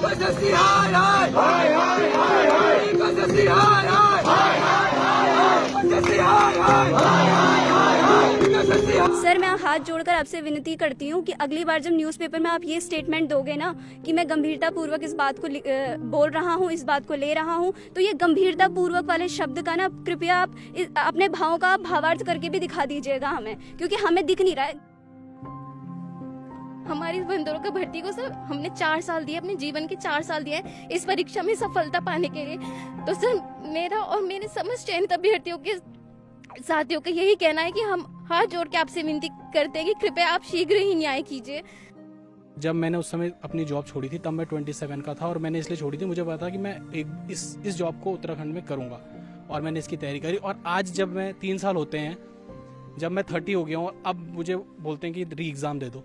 Sir, मैं हाथ जोड़कर आपसे विनती करती हूँ कि अगली बार जब न्यूज़पेपर में आप ये स्टेटमेंट दोगे ना कि मैं गंभीरतापूर्वक इस बात को बोल रहा हूँ, इस बात को ले रहा हूँ, तो ये गंभीरतापूर्वक वाले शब्द का ना कृपया आप अपने भावों का भावार्थ करके भी दिखा दीजिएगा हमें, क्योंकि हमें दिख नहीं रहा है। हमारी बंदरों का भर्ती को सर हमने 4 साल दिए, अपने जीवन के 4 साल दिए हैं इस परीक्षा में सफलता पाने के लिए। तो सर मेरा और मेरे समस्त चयनित अभ्यर्थियों के साथियों का यही कहना है कि हम हाथ जोड़ के आपसे विनती करते हैं कि कृपया आप शीघ्र ही न्याय कीजिए। जब मैंने उस समय अपनी जॉब छोड़ी थी तब मैं 27 का था और मैंने इसलिए छोड़ी थी, मुझे पता था कि मैं इस जॉब को उत्तराखंड में करूंगा और मैंने इसकी तैयारी करी। और आज जब मैं 3 साल होते हैं, जब मैं 30 हो गया हूँ, अब मुझे बोलते हैं कि री एग्जाम दे दो।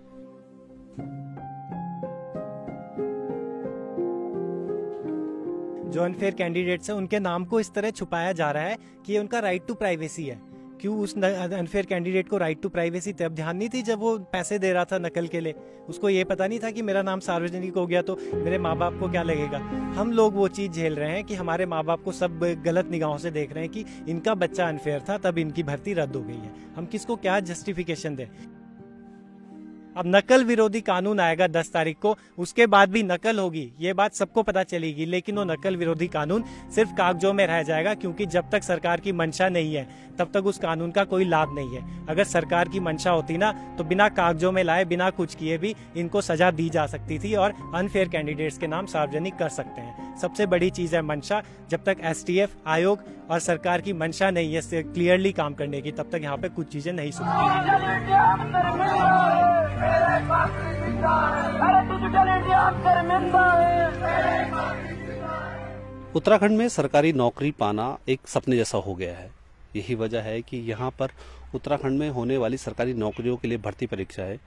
जो अनफेयर कैंडिडेट्स हैं उनके नाम को इस तरह छुपाया जा रहा है कि ये उनका राइट टू प्राइवेसी है। क्यों उस अनफेयर कैंडिडेट को राइट टू प्राइवेसी तब ध्यान नहीं थी जब वो पैसे दे रहा था नकल के लिए? उसको ये पता नहीं था कि मेरा नाम सार्वजनिक हो गया तो मेरे माँ बाप को क्या लगेगा? हम लोग वो चीज़ झेल रहे हैं कि हमारे माँ बाप को सब गलत निगाहों से देख रहे हैं कि इनका बच्चा अनफेयर था तब इनकी भर्ती रद्द हो गई है। हम किसको क्या जस्टिफिकेशन दें? अब नकल विरोधी कानून आएगा 10 तारीख को, उसके बाद भी नकल होगी, ये बात सबको पता चलेगी, लेकिन वो नकल विरोधी कानून सिर्फ कागजों में रह जाएगा, क्योंकि जब तक सरकार की मंशा नहीं है तब तक उस कानून का कोई लाभ नहीं है। अगर सरकार की मंशा होती ना तो बिना कागजों में लाए, बिना कुछ किए भी इनको सजा दी जा सकती थी और अनफेयर कैंडिडेट्स के नाम सार्वजनिक कर सकते हैं। सबसे बड़ी चीज है मंशा। जब तक STF आयोग और सरकार की मंशा नहीं है क्लियरली काम करने की, तब तक यहाँ पे कुछ चीजें नहीं सुधरेंगी। उत्तराखंड में सरकारी नौकरी पाना एक सपने जैसा हो गया है। यही वजह है कि यहाँ पर उत्तराखंड में होने वाली सरकारी नौकरियों के लिए भर्ती परीक्षाएं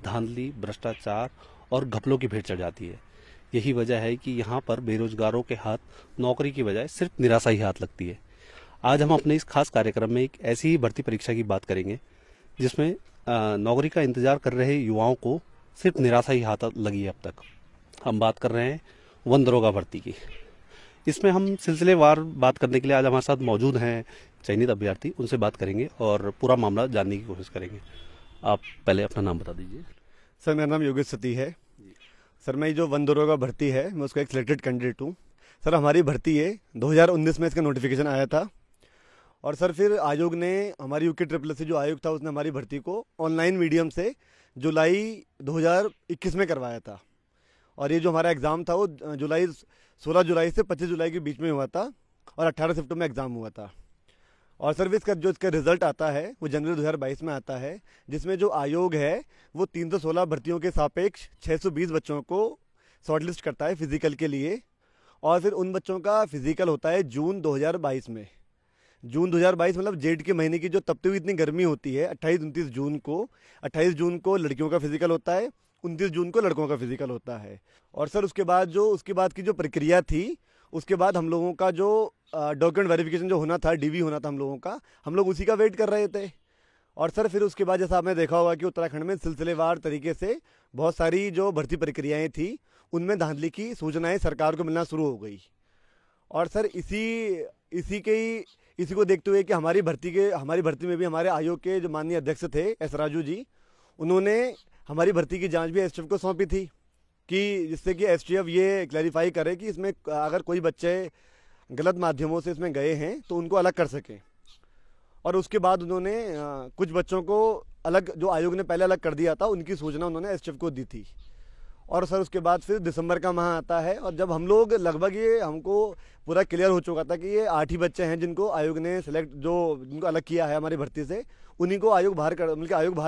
धांधली, भ्रष्टाचार और घपलों की भेंट चढ़ जाती है। यही वजह है कि यहाँ पर बेरोजगारों के हाथ नौकरी की बजाय सिर्फ निराशा ही हाथ लगती है। आज हम अपने इस खास कार्यक्रम में एक ऐसी ही भर्ती परीक्षा की बात करेंगे जिसमें नौकरी का इंतजार कर रहे युवाओं को सिर्फ निराशा ही हाथ लगी है अब तक। हम बात कर रहे हैं वन दरोगा भर्ती की। इसमें हम सिलसिलेवार बात करने के लिए आज हमारे साथ मौजूद हैं चयनित अभ्यर्थी, उनसे बात करेंगे और पूरा मामला जानने की कोशिश करेंगे। आप पहले अपना नाम बता दीजिए। सर, मेरा नाम योगेश सती है। सर, मैं जो वन दरोगा भर्ती है मैं उसका एक सिलेक्टेड कैंडिडेट हूँ। सर, हमारी भर्ती है 2019 में इसका नोटिफिकेशन आया था और सर फिर आयोग ने, हमारी UKSSC जो आयोग था उसने हमारी भर्ती को ऑनलाइन मीडियम से जुलाई 2021 में करवाया था। और ये जो हमारा एग्ज़ाम था वो 16 जुलाई से 25 जुलाई के बीच में हुआ था और 18 सितंबर में एग्ज़ाम हुआ था। और सर्विस का जो इसका रिजल्ट आता है वो जनवरी 2022 में आता है, जिसमें जो आयोग है वो 316 भर्तियों के सापेक्ष 620 बच्चों को शॉर्टलिस्ट करता है फिजिकल के लिए। और फिर उन बच्चों का फिजिकल होता है जून 2022 में। जून 2022 मतलब जेठ के महीने की जो तपती हुई इतनी गर्मी होती है, 28-29 जून को, 28 जून को लड़कियों का फिजिकल होता है, 29 जून को लड़कों का फिजिकल होता है। और सर उसके बाद की जो प्रक्रिया थी, उसके बाद हम लोगों का जो डॉक्यूमेंट वेरिफिकेशन जो होना था, DV होना था हम लोगों का, हम लोग उसी का वेट कर रहे थे। और सर फिर उसके बाद जैसा आपने देखा होगा कि उत्तराखंड में सिलसिलेवार तरीके से बहुत सारी जो भर्ती प्रक्रियाएं थी उनमें धांधली की सूचनाएं सरकार को मिलना शुरू हो गई। और सर इसी को देखते हुए कि हमारी भर्ती में भी हमारे आयोग के जो माननीय अध्यक्ष थे S राजू जी, उन्होंने हमारी भर्ती की जांच भी STF को सौंपी थी कि जिससे कि STF ये क्लैरिफाई करे कि इसमें अगर कोई बच्चे गलत माध्यमों से इसमें गए हैं तो उनको अलग कर सकें। और उसके बाद उन्होंने कुछ बच्चों को अलग, जो आयोग ने पहले अलग कर दिया था, उनकी सूचना उन्होंने STF को दी थी। और सर उसके बाद फिर दिसंबर का माह आता है और जब हम लोग लगभग ये हमको पूरा क्लियर हो चुका था कि ये 8 ही बच्चे हैं जिनको आयोग ने जिनको अलग किया है हमारी भर्ती से, उन्हीं को आयोग बाहर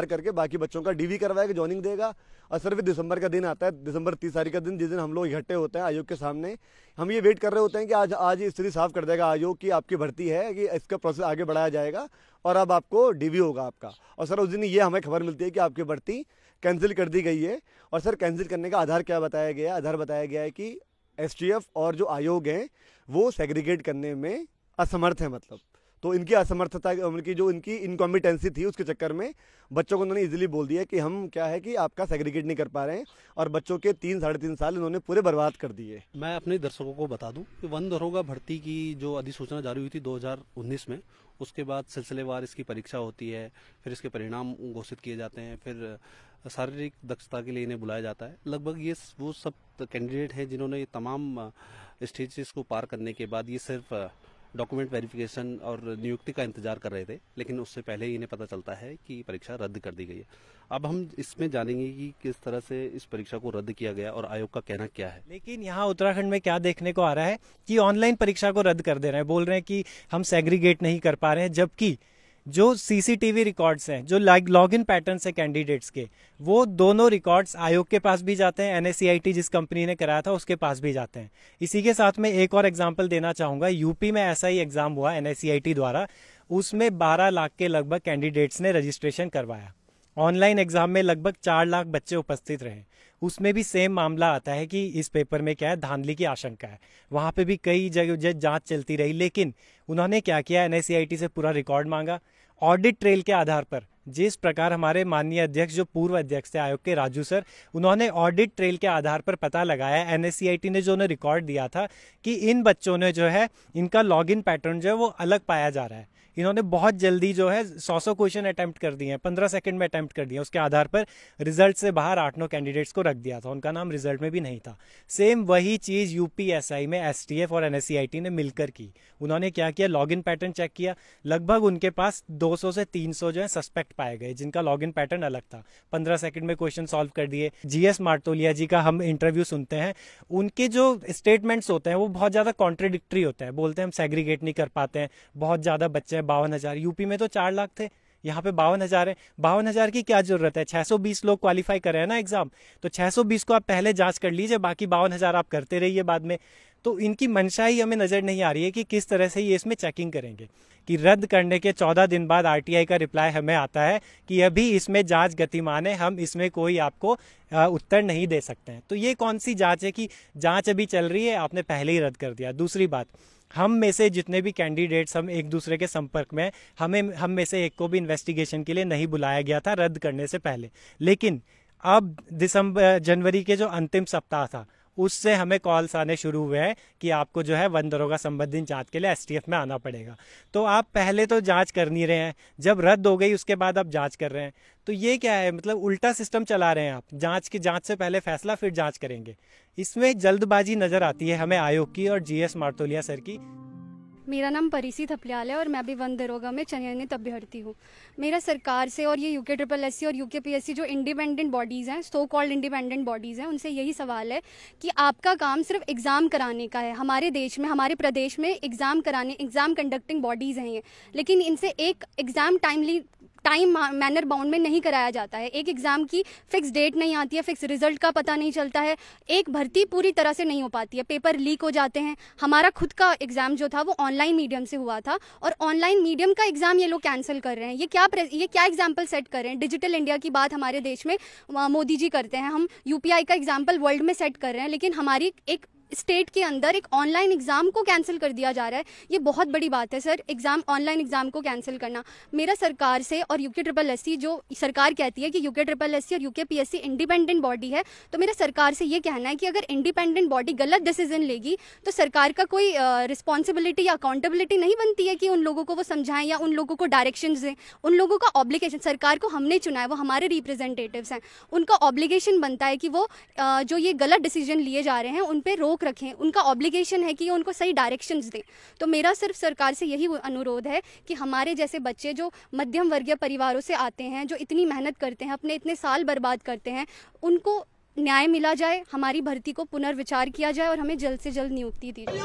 करके बाकी बच्चों का DV करवाएगा, ज्वाइनिंग देगा। और सर फिर दिसंबर का दिन आता है, दिसंबर 30 तारीख का दिन, जिस दिन हम लोग इकट्ठे होते हैं आयोग के सामने। हम ये वेट कर रहे होते हैं कि आज ये स्थिति साफ कर देगा आयोग की आपकी भर्ती है, कि इसका प्रोसेस आगे बढ़ाया जाएगा और अब आपको DV होगा आपका। और सर उस दिन ये हमें खबर मिलती है कि आपकी भर्ती कैंसिल कर दी गई है। और सर कैंसिल करने का आधार क्या बताया गया है? आधार बताया गया है कि STF और जो आयोग हैं वो सेग्रीगेट करने में असमर्थ है। मतलब तो इनकी असमर्थता, उनकी जो इनकी इनकॉम्पिटेंसी थी, उसके चक्कर में बच्चों को उन्होंने इजीली बोल दिया कि हम क्या है कि आपका सेग्रीगेट नहीं कर पा रहे हैं, और बच्चों के 3-3.5 साल इन्होंने पूरे बर्बाद कर दिए। मैं अपने दर्शकों को बता दूं कि वन दरोगा भर्ती की जो अधिसूचना जारी हुई थी 2019 में, उसके बाद सिलसिलेवार इसकी परीक्षा होती है, फिर इसके परिणाम घोषित किए जाते हैं, फिर शारीरिक दक्षता के लिए इन्हें बुलाया जाता है। लगभग ये वो सब कैंडिडेट हैं जिन्होंने ये तमाम स्टेजेस को पार करने के बाद ये सिर्फ डॉक्यूमेंट वेरिफिकेशन और नियुक्ति का इंतजार कर रहे थे, लेकिन उससे पहले ही इन्हें पता चलता है कि परीक्षा रद्द कर दी गई है। अब हम इसमें जानेंगे कि किस तरह से इस परीक्षा को रद्द किया गया और आयोग का कहना क्या है। लेकिन यहाँ उत्तराखंड में क्या देखने को आ रहा है कि ऑनलाइन परीक्षा को रद्द कर दे रहे हैं, बोल रहे हैं कि हम सेग्रीगेट नहीं कर पा रहे हैं, जबकि जो सीसीटीवी रिकॉर्ड्स हैं, जो लॉगिन पैटर्न्स है कैंडिडेट्स के, वो दोनों रिकॉर्ड्स आयोग के पास भी जाते हैं, एनएससीआईटी जिस कंपनी ने कराया था उसके पास भी जाते हैं। इसी के साथ में एक और एग्जांपल देना चाहूंगा, यूपी में ऐसा ही एग्जाम हुआ एनएससीआईटी द्वारा, उसमें 12 लाख के लगभग कैंडिडेट्स ने रजिस्ट्रेशन करवाया। ऑनलाइन एग्जाम में लगभग 4 लाख बच्चे उपस्थित रहे, उसमें भी सेम मामला आता है कि इस पेपर में क्या है, धांधली की आशंका है। वहां पे भी कई जगह जांच चलती रही, लेकिन उन्होंने क्या किया, एनएससीआईटी से पूरा रिकॉर्ड मांगा, ऑडिट ट्रेल के आधार पर। जिस प्रकार हमारे माननीय अध्यक्ष, जो पूर्व अध्यक्ष थे आयोग के, राजू सर, उन्होंने ऑडिट ट्रेल के आधार पर पता लगाया, एनएससीआईटी ने जो उन्हें रिकॉर्ड दिया था कि इन बच्चों ने जो है, इनका लॉगिन पैटर्न जो है वो अलग पाया जा रहा है। इन्होंने बहुत जल्दी जो है 100 क्वेश्चन अटेम्प्ट कर दिए हैं, 15 सेकंड में अटेम्प्ट कर दिए। उसके आधार पर रिजल्ट से बाहर 8-9 कैंडिडेट्स को रख दिया था, उनका नाम रिजल्ट में भी नहीं था। सेम वही चीज यूपीएसआई में एसटीएफ और एनएससीआईटी ने मिलकर की। उन्होंने क्या किया, लॉगिन पैटर्न चेक किया, लगभग उनके पास 200 से 300 जो है सस्पेक्ट पाए गए जिनका लॉगिन पैटर्न अलग था। 15 सेकंड में क्वेश्चन सॉल्व कर दिए। जीएस मार्तोलिया जी का हम इंटरव्यू सुनते हैं, उनके जो स्टेटमेंट्स होते हैं वो बहुत ज्यादा कॉन्ट्रडिक्टरी होते हैं। बोलते हैं हम सेग्रीगेट नहीं कर पाते हैं, बहुत ज्यादा बच्चे हैं, 52,000। यूपी में तो 4 लाख थे, यहाँ पे 52,000 है। 52,000 की क्या जरूरत है, 620 लोग क्वालिफाई कर रहे हैं ना एग्जाम, तो 620 को आप पहले जांच कर लीजिए, बाकी 52,000 आप करते रहिए बाद में। तो इनकी मंशा ही हमें नजर नहीं आ रही है कि किस तरह से ये इसमें चेकिंग करेंगे। कि रद्द करने के 14 दिन बाद आरटीआई का रिप्लाई हमें आता है कि अभी इसमें जांच गतिमान है, हम इसमें कोई आपको उत्तर नहीं दे सकते हैं। तो ये कौन सी जांच है कि जांच अभी चल रही है, आपने पहले ही रद्द कर दिया। दूसरी बात, हम में से जितने भी कैंडिडेट्स हम एक दूसरे के संपर्क में, हम में से एक को भी इन्वेस्टिगेशन के लिए नहीं बुलाया गया था रद्द करने से पहले। लेकिन अब जनवरी के जो अंतिम सप्ताह था, उससे हमें कॉल्स आने शुरू हुए हैं कि आपको जो है वन दरोगा संबंधित जांच के लिए एसटीएफ में आना पड़ेगा। तो आप पहले तो जांच कर नहीं रहे हैं, जब रद्द हो गई उसके बाद आप जांच कर रहे हैं। तो ये क्या है, मतलब उल्टा सिस्टम चला रहे हैं आप। जांच से पहले फैसला, फिर जांच करेंगे। इसमें जल्दबाजी नजर आती है हमें आयोग की और जीएस मार्तोलिया सर की। मेरा नाम परिसी थपलियाल है और मैं भी वन दरोगा में चयनित अभ्यर्थी हूँ। मेरा सरकार से और ये यूके और यूकेपीएससी जो इंडिपेंडेंट बॉडीज़ हैं, सो कॉल्ड इंडिपेंडेंट बॉडीज़ हैं, उनसे यही सवाल है कि आपका काम सिर्फ एग्ज़ाम कराने का है। हमारे देश में, हमारे प्रदेश में एग्ज़ाम कंडक्टिंग बॉडीज़ हैं ये, लेकिन इनसे एक एग्ज़ाम टाइम मैनर बाउंड में नहीं कराया जाता है। एक एग्जाम की फिक्स डेट नहीं आती है, फिक्स रिजल्ट का पता नहीं चलता है, एक भर्ती पूरी तरह से नहीं हो पाती है, पेपर लीक हो जाते हैं। हमारा खुद का एग्जाम जो था वो ऑनलाइन मीडियम से हुआ था और ऑनलाइन मीडियम का एग्जाम ये लोग कैंसिल कर रहे हैं। ये क्या एग्जाम्पल सेट कर रहे हैं। डिजिटल इंडिया की बात हमारे देश में मोदी जी करते हैं, हम यूपीआई का एग्जाम्पल वर्ल्ड में सेट कर रहे हैं, लेकिन हमारी एक स्टेट के अंदर एक ऑनलाइन एग्जाम को कैंसिल कर दिया जा रहा है। ये बहुत बड़ी बात है सर, ऑनलाइन एग्जाम को कैंसिल करना। मेरा सरकार से और यूके जो सरकार कहती है कि यूके और यूकेपीएससी इंडिपेंडेंट बॉडी है, तो मेरा सरकार से ये कहना है कि अगर इंडिपेंडेंट बॉडी गलत डिसीजन लेगी तो सरकार का कोई रिस्पॉन्सिबिलिटी या अकाउंटेबिलिटी नहीं बनती है कि उन लोगों को वो समझाएं या उन लोगों को डायरेक्शंस दें। उन लोगों का ऑब्लिगेशन, सरकार को हमने चुना है, वो हमारे रिप्रेजेंटेटिव्स हैं, उनका ऑब्लिगेशन बनता है कि वो जो ये गलत डिसीजन लिए जा रहे हैं उन पर रोक रखें। उनका ऑब्लिगेशन है कि उनको सही डायरेक्शंस दें। तो मेरा सिर्फ सरकार से यही अनुरोध है कि हमारे जैसे बच्चे जो मध्यम वर्गीय परिवारों से आते हैं, जो इतनी मेहनत करते हैं, अपने इतने साल बर्बाद करते हैं, उनको न्याय मिला जाए, हमारी भर्ती को पुनर्विचार किया जाए और हमें जल्द से जल्द नियुक्ति दी जाए।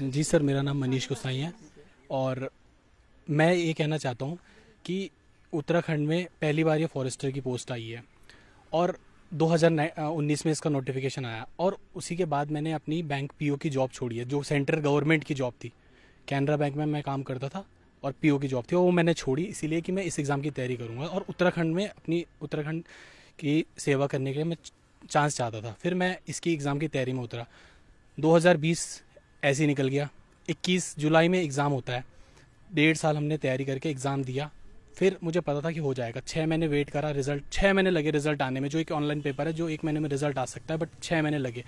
जी सर, मेरा नाम मनीष गुसाई है और मैं ये कहना चाहता हूँ कि उत्तराखंड में पहली बार ये फॉरेस्टर की पोस्ट आई है और 2019 में इसका नोटिफिकेशन आया और उसी के बाद मैंने अपनी बैंक पीओ की जॉब छोड़ी है, जो सेंट्रल गवर्नमेंट की जॉब थी। कैनरा बैंक में मैं काम करता था और पीओ की जॉब थी, वो मैंने छोड़ी इसीलिए कि मैं इस एग्ज़ाम की तैयारी करूँगा और उत्तराखंड में अपनी उत्तराखंड की सेवा करने के लिए मैं चांस चाहता था। फिर मैं इसकी एग्ज़ाम की तैयारी में उतरा। 2020 ऐसे ही निकल गया। 21 जुलाई में एग्ज़ाम होता है। 1.5 साल हमने तैयारी करके एग्ज़ाम दिया। फिर मुझे पता था कि हो जाएगा। 6 महीने वेट करा, रिज़ल्ट 6 महीने लगे रिज़ल्ट आने में। जो एक ऑनलाइन पेपर है जो 1 महीने में रिज़ल्ट आ सकता है, बट 6 महीने लगे।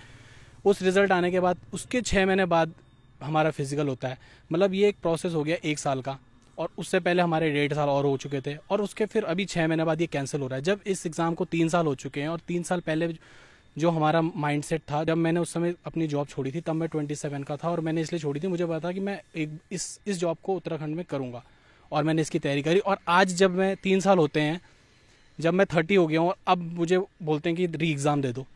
उस रिज़ल्ट आने के बाद उसके 6 महीने बाद हमारा फिजिकल होता है। मतलब ये एक प्रोसेस हो गया 1 साल का, और उससे पहले हमारे 1.5 साल और हो चुके थे, और उसके फिर अभी 6 महीने बाद ये कैंसिल हो रहा है। जब इस एग्ज़ाम को 3 साल हो चुके हैं, और 3 साल पहले जो हमारा माइंडसेट था, जब मैंने उस समय अपनी जॉब छोड़ी थी तब मैं 27 का था, और मैंने इसलिए छोड़ी थी, मुझे पता था कि मैं इस जॉब को उत्तराखंड में करूँगा, और मैंने इसकी तैयारी करी। और आज जब मैं 3 साल होते हैं, जब मैं 30 हो गया हूँ, अब मुझे बोलते हैं कि री एग्ज़ाम दे दो।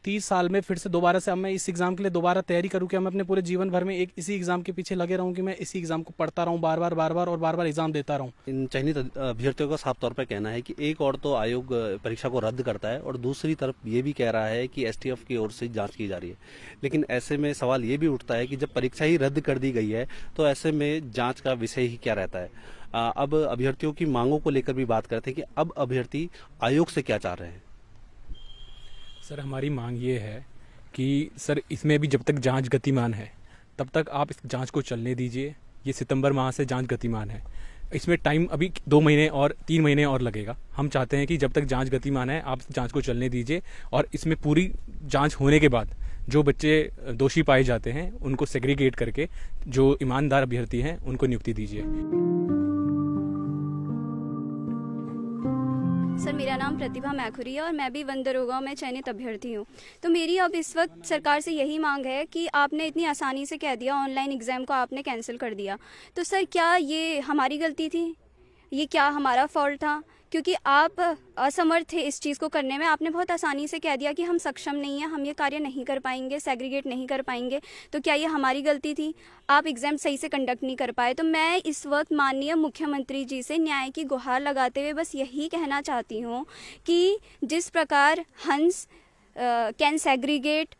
30 साल में फिर से दोबारा से अब मैं इस एग्ज़ाम के लिए दोबारा तैयारी करूँ क्या? मैं अपने पूरे जीवन भर में इसी एग्ज़ाम के पीछे लगे रहूँ कि मैं इसी एग्ज़ाम को पढ़ता रहूँ बार बार एग्ज़ाम देता रहूँ? इन चयनित अभ्यर्थियों का साफ तौर पर कहना है कि एक और तो आयोग परीक्षा को रद्द करता है, और दूसरी तरफ ये भी कह रहा है कि एसटीएफ की ओर से जांच की जा रही है। लेकिन ऐसे में सवाल ये भी उठता है कि जब परीक्षा ही रद्द कर दी गई है तो ऐसे में जांच का विषय ही क्या रहता है? अब अभ्यर्थियों की मांगों को लेकर भी बात करते हैं कि अब अभ्यर्थी आयोग से क्या चाह रहे हैं। सर, हमारी मांग ये है कि सर इसमें भी जब तक जांच गतिमान है तब तक आप इस जांच को चलने दीजिए। ये सितंबर माह से जांच गतिमान है, इसमें टाइम अभी 2 महीने और 3 महीने और लगेगा। हम चाहते हैं कि जब तक जांच गतिमान है आप जांच को चलने दीजिए, और इसमें पूरी जांच होने के बाद जो बच्चे दोषी पाए जाते हैं उनको सेग्रीगेट करके जो ईमानदार अभ्यर्थी हैं उनको नियुक्ति दीजिए। सर, मेरा नाम प्रतिभा मैखुरी है और मैं भी वन दरोगा में चयनित अभ्यर्थी हूँ। तो मेरी अब इस वक्त सरकार से यही मांग है कि आपने इतनी आसानी से कह दिया ऑनलाइन एग्ज़ाम को आपने कैंसिल कर दिया, तो सर क्या ये हमारी गलती थी? ये क्या हमारा फॉल्ट था? क्योंकि आप असमर्थ थे इस चीज़ को करने में। आपने बहुत आसानी से कह दिया कि हम सक्षम नहीं हैं, हम ये कार्य नहीं कर पाएंगे, सेग्रीगेट नहीं कर पाएंगे। तो क्या ये हमारी गलती थी? आप एग्ज़ाम सही से कंडक्ट नहीं कर पाए। तो मैं इस वक्त माननीय मुख्यमंत्री जी से न्याय की गुहार लगाते हुए बस यही कहना चाहती हूँ कि जिस प्रकार हंस can segregate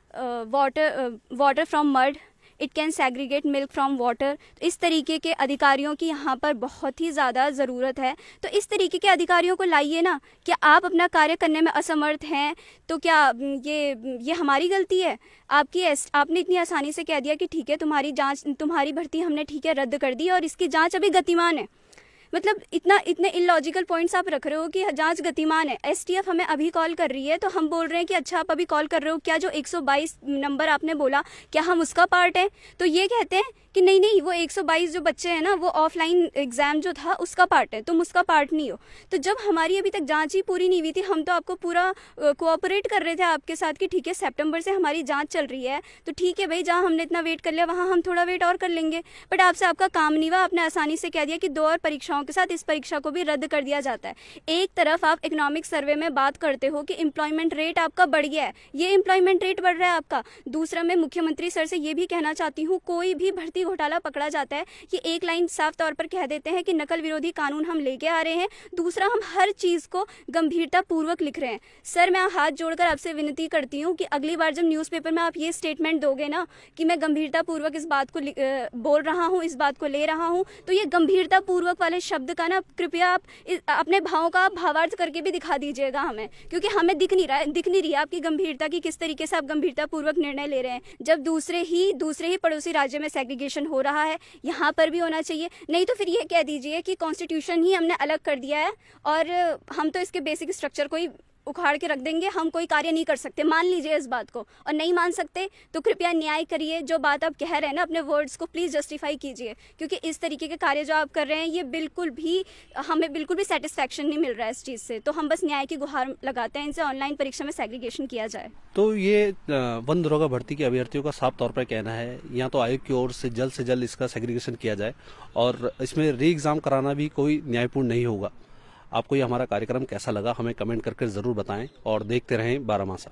water from mud, it can segregate milk from water, इस तरीके के अधिकारियों की यहाँ पर बहुत ही ज़्यादा ज़रूरत है। तो इस तरीके के अधिकारियों को लाइए ना। क्या आप अपना कार्य करने में असमर्थ हैं तो क्या ये हमारी गलती है? आपने इतनी आसानी से कह दिया कि ठीक है तुम्हारी भर्ती हमने ठीक है रद्द कर दी और इसकी जाँच अभी गतिमान है। मतलब इतने इलॉजिकल पॉइंट्स आप रख रहे हो कि जांच गतिमान है। एसटीएफ हमें अभी कॉल कर रही है तो हम बोल रहे हैं कि अच्छा आप अभी कॉल कर रहे हो, क्या जो 122 नंबर आपने बोला क्या हम उसका पार्ट है? तो ये कहते हैं कि नहीं वो 122 जो बच्चे हैं ना वो ऑफलाइन एग्जाम जो था उसका पार्ट है, तुम उसका पार्ट नहीं हो। तो जब हमारी अभी तक जांच ही पूरी नहीं हुई थी, हम तो आपको पूरा कोऑपरेट कर रहे थे आपके साथ कि ठीक है सितंबर से हमारी जांच चल रही है तो ठीक है भाई, जहाँ हमने इतना वेट कर लिया वहाँ हम थोड़ा वेट और कर लेंगे। बट आपसे आपका काम नहीं हुआ, आपने आसानी से कह दिया कि 2 और परीक्षाओं के साथ इस परीक्षा को भी रद्द कर दिया जाता है। एक तरफ आप इकोनॉमिक सर्वे में बात करते हो कि एम्प्लॉयमेंट रेट आपका बढ़ गया है, ये एम्प्लॉयमेंट रेट बढ़ रहा है आपका। दूसरा मैं मुख्यमंत्री सर से ये भी कहना चाहती हूँ, कोई भी भर्ती घोटाला पकड़ा जाता है ये एक लाइन साफ तौर पर कह देते हैं कि नकल विरोधी कानून हम लेके आ रहे हैं। दूसरा हम हर चीज को गंभीरता पूर्वक लिख रहे हैं। सर मैं हाथ जोड़कर आपसे विनती करती हूँ कि अगली बार जब न्यूज़पेपर में आप ये स्टेटमेंट दोगे ना कि मैं गंभीरता पूर्वक इस बात को बोल रहा हूँ, इस बात को ले रहा हूँ, तो ये गंभीरता पूर्वक वाले शब्द का ना कृपया आप अपने भावों का भावार्थ करके भी दिखा दीजिएगा हमें, क्योंकि हमें दिख नहीं रही है आपकी गंभीरता की किस तरीके से आप गंभीरता पूर्वक निर्णय ले रहे हैं। जब दूसरे ही पड़ोसी राज्य में सेग्रीगेशन हो रहा है, यहाँ पर भी होना चाहिए। नहीं तो फिर ये कह दीजिए कि कॉन्स्टिट्यूशन ही हमने अलग कर दिया है और हम तो इसके बेसिक स्ट्रक्चर को ही उखाड़ के रख देंगे, हम कोई कार्य नहीं कर सकते। मान लीजिए इस बात को, और नहीं मान सकते तो कृपया न्याय करिए। जो बात आप कह रहे हैं ना अपने वर्ड्स को प्लीज़ जस्टिफाई कीजिए, क्योंकि इस तरीके के कार्य जो आप कर रहे हैं ये हमें बिल्कुल भी सेटिस्फैक्शन नहीं मिल रहा है इस चीज़ से। तो हम बस न्याय की गुहार लगाते हैं, इनसे ऑनलाइन परीक्षा में सेग्रीगेशन किया जाए। तो ये वन दरोगा भर्ती के अभ्यर्थियों का साफ तौर पर कहना है या तो आयोग की ओर से जल्द इसका सेग्रीगेशन किया जाए और इसमें री एग्जाम कराना भी कोई न्यायपूर्ण नहीं होगा। आपको ये हमारा कार्यक्रम कैसा लगा हमें कमेंट करके जरूर बताएं और देखते रहें 12 मासा।